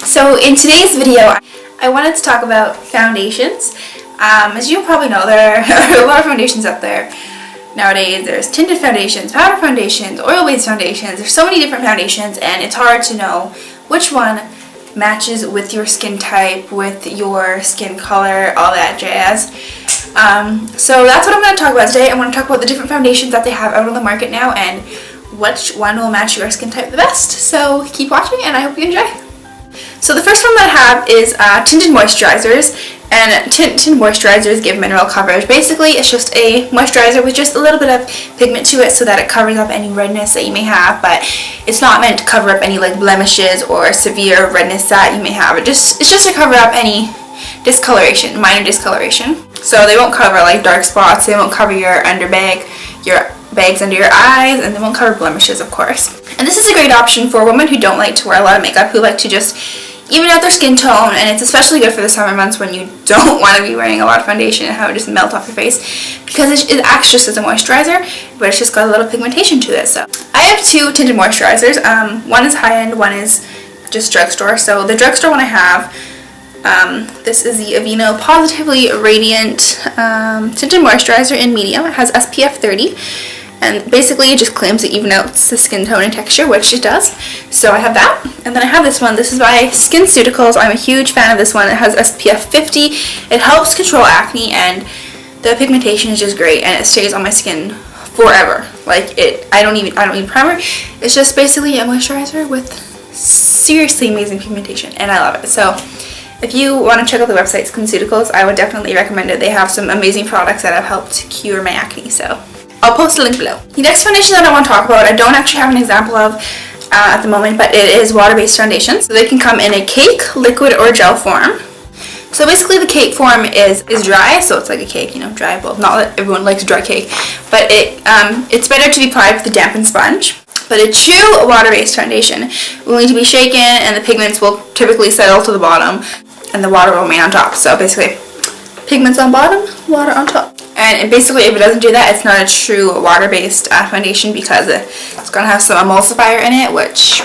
So in today's video, I wanted to talk about foundations. As you probably know, there are a lot of foundations out there nowadays. There's tinted foundations, powder foundations, oil-based foundations. There's so many different foundations, and it's hard to know which one matches with your skin type, with your skin color, all that jazz. So that's what I'm going to talk about today. I want to talk about the different foundations that they have out on the market now and which one will match your skin type the best. So keep watching and I hope you enjoy. So the first one that I have is tinted moisturizers, and tinted moisturizers give mineral coverage. Basically, it's just a moisturizer with just a little bit of pigment to it so that it covers up any redness that you may have, but it's not meant to cover up any like blemishes or severe redness that you may have. It's just to cover up any discoloration, minor discoloration. So they won't cover like dark spots, they won't cover your underbag, your bags under your eyes, and they won't cover blemishes, of course. And this is a great option for women who don't like to wear a lot of makeup, who like to just even out their skin tone, and it's especially good for the summer months when you don't want to be wearing a lot of foundation and have it just melt off your face, because it acts just as a moisturizer, but it's just got a little pigmentation to it. So I have two tinted moisturizers. One is high-end, one is just drugstore. So the drugstore one I have, this is the Aveeno Positively Radiant tinted moisturizer in medium. It has SPF 30. And basically it just claims to even out the skin tone and texture, which it does. So I have that. And then I have this one. This is by SkinCeuticals. I'm a huge fan of this one. It has SPF 50. It helps control acne, and the pigmentation is just great, and it stays on my skin forever. Like I don't need primer. It's just basically a moisturizer with seriously amazing pigmentation, and I love it. So if you want to check out the website SkinCeuticals, I would definitely recommend it. They have some amazing products that have helped cure my acne. So I'll post a link below. The next foundation that I want to talk about, I don't actually have an example of at the moment, but it is water-based foundation. So they can come in a cake, liquid, or gel form. So basically the cake form is dry, so it's like a cake, you know, dry. Well, not that everyone likes dry cake, but it's better to be applied with a dampened sponge. But a true water-based foundation will need to be shaken, and the pigments will typically settle to the bottom, and the water will remain on top. So basically, pigments on bottom, water on top. And basically, if it doesn't do that, it's not a true water-based foundation, because it's going to have some emulsifier in it, which,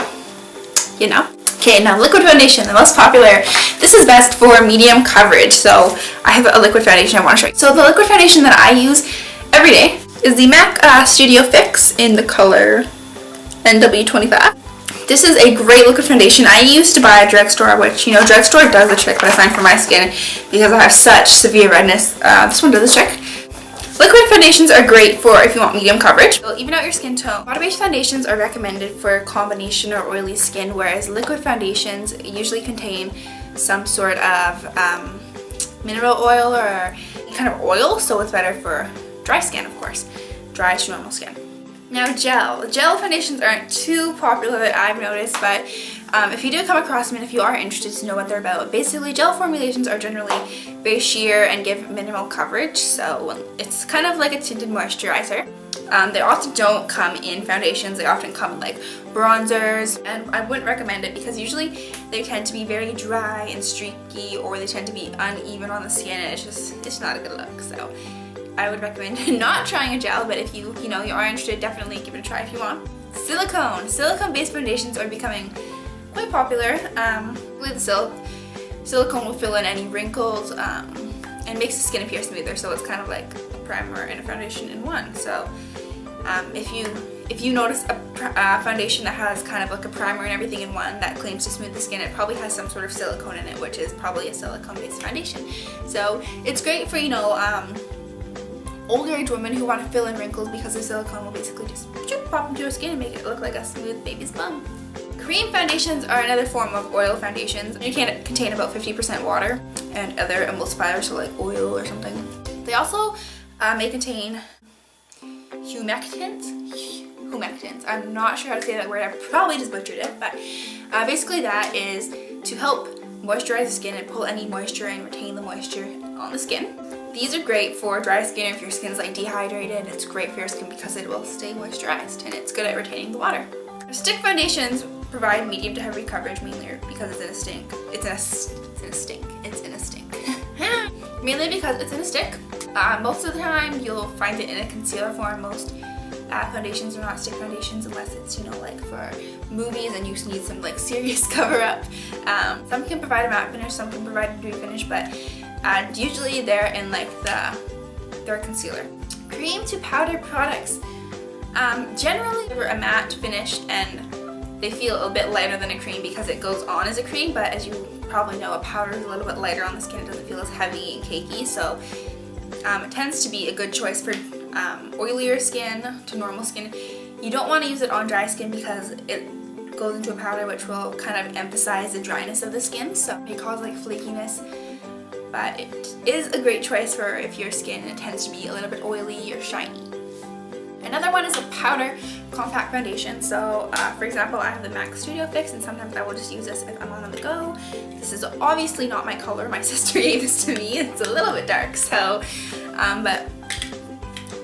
you know. Okay, now liquid foundation, the most popular. This is best for medium coverage. So I have a liquid foundation I want to show you. So the liquid foundation that I use every day is the MAC Studio Fix in the color NW25. This is a great liquid foundation. I used to buy at drugstore, which, you know, drugstore does the trick, but I find for my skin, because I have such severe redness, this one does the trick. Liquid foundations are great for if you want medium coverage. They'll even out your skin tone. Water-based foundations are recommended for combination or oily skin, whereas liquid foundations usually contain some sort of mineral oil or kind of oil, so it's better for dry skin, of course. Dry to normal skin. Now gel foundations aren't too popular that I've noticed, but if you do come across them and if you are interested to know what they're about, basically gel formulations are generally very sheer and give minimal coverage, so it's kind of like a tinted moisturizer. They often don't come in foundations, they often come in like bronzers, and I wouldn't recommend it because usually they tend to be very dry and streaky, or they tend to be uneven on the skin, and it's not a good look. So I would recommend not trying a gel, but if you are interested, definitely give it a try if you want. Silicone-based foundations are becoming quite popular. With silicone will fill in any wrinkles and makes the skin appear smoother, so it's kind of like a primer and a foundation in one. So if you notice a foundation that has kind of like a primer and everything in one that claims to smooth the skin, it probably has some sort of silicone in it, which is probably a silicone-based foundation. So it's great for, older age women who want to fill in wrinkles, because the silicone will basically just pop into your skin and make it look like a smooth baby's bum. Cream foundations are another form of oil foundations. They can contain about 50% water and other emulsifiers, so like oil or something. They also may contain humectants. I'm not sure how to say that word. I probably just butchered it, but basically that is to help moisturize the skin and pull any moisture and retain the moisture on the skin. These are great for dry skin. If your skin's like dehydrated, it's great for your skin because it will stay moisturized and it's good at retaining the water. Stick foundations provide medium to heavy coverage, mainly because it's in a stink. Mainly because it's in a stick. Most of the time you'll find it in a concealer form. Most foundations are not stick foundations unless it's, you know, like for movies and you just need some like serious cover up. Some can provide a matte finish, some can provide a dewy finish, but usually they're in like their concealer. Cream to powder products. Generally they're a matte finish and they feel a bit lighter than a cream because it goes on as a cream, but as you probably know, a powder is a little bit lighter on the skin. It doesn't feel as heavy and cakey, so it tends to be a good choice for oilier skin to normal skin. You don't want to use it on dry skin because it goes into a powder which will kind of emphasize the dryness of the skin, so it may cause like flakiness, but it is a great choice for if your skin tends to be a little bit oily or shiny. Another one is a powder compact foundation. So for example, I have the MAC Studio Fix and sometimes I will just use this if I'm on the go. This is obviously not my color. My sister gave this to me. It's a little bit dark, so but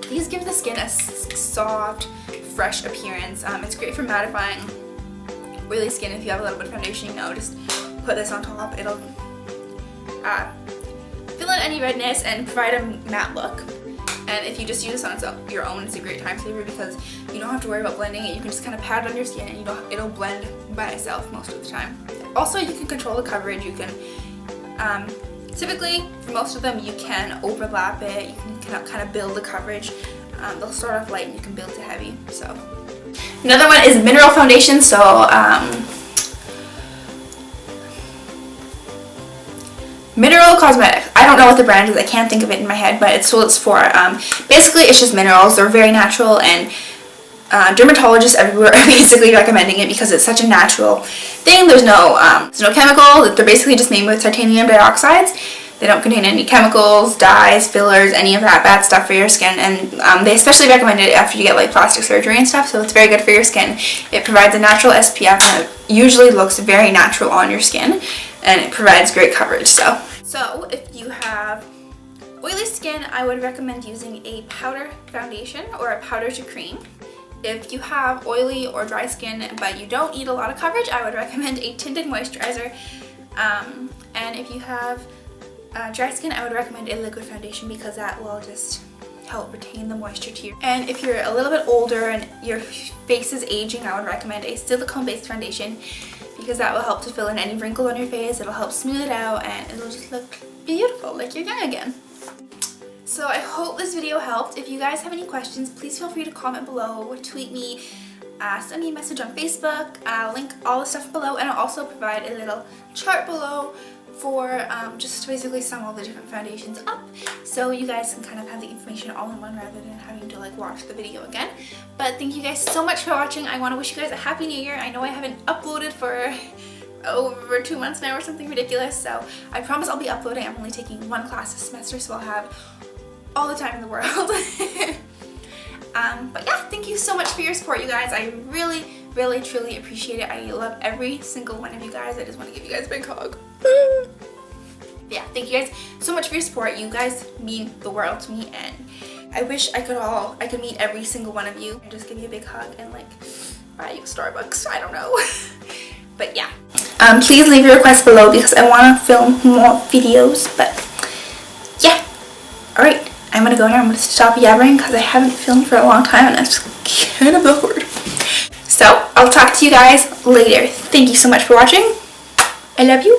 these give the skin a soft, fresh appearance. It's great for mattifying oily skin. If you have a little bit of foundation, you know, just put this on top. It'll fill in any redness and provide a matte look. And if you just use this on your own, it's a great time saver because you don't have to worry about blending it. You can just kind of pat it on your skin and it'll blend by itself most of the time. Also, you can control the coverage. You can, typically, for most of them, you can overlap it. You can kind of build the coverage. They'll start off light and you can build to heavy. So, another one is mineral foundation. So, Mineral Cosmetics. I don't know what the brand is. I can't think of it in my head, but it's what it's for. Basically, it's just minerals. They're very natural, and dermatologists everywhere are basically recommending it because it's such a natural thing. There's no chemical. They're basically just made with titanium dioxides. They don't contain any chemicals, dyes, fillers, any of that bad stuff for your skin. And they especially recommend it after you get like plastic surgery and stuff. So it's very good for your skin. It provides a natural SPF, and it usually looks very natural on your skin, and it provides great coverage. So if you have oily skin, I would recommend using a powder foundation or a powder to cream. If you have oily or dry skin but you don't need a lot of coverage, I would recommend a tinted moisturizer. And if you have dry skin, I would recommend a liquid foundation because that will just help retain the moisture to you. And if you're a little bit older and your face is aging, I would recommend a silicone-based foundation because that will help to fill in any wrinkle on your face. It'll help smooth it out and it'll just look beautiful, like you're young again. So I hope this video helped. If you guys have any questions, please feel free to comment below, tweet me, send me a message on Facebook. I'll link all the stuff below, and I'll also provide a little chart below for just to basically sum all the different foundations up, so you guys can kind of have the information all in one rather than having to like watch the video again. But thank you guys so much for watching. I want to wish you guys a happy new year. I know I haven't uploaded for over 2 months now or something ridiculous, so I promise I'll be uploading. I'm only taking one class this semester, so I'll have all the time in the world. But yeah, thank you so much for your support, you guys. I really, really, truly appreciate it. I love every single one of you guys. I just want to give you guys a big hug. Yeah, thank you guys so much for your support. You guys mean the world to me, and I wish I could meet every single one of you and just give you a big hug and like buy you Starbucks. I don't know. But yeah, please leave your requests below because I want to film more videos. But yeah, all right. I'm gonna go now. I'm gonna stop yabbering because I haven't filmed for a long time and that's kind of awkward. So I'll talk to you guys later. Thank you so much for watching. I love you.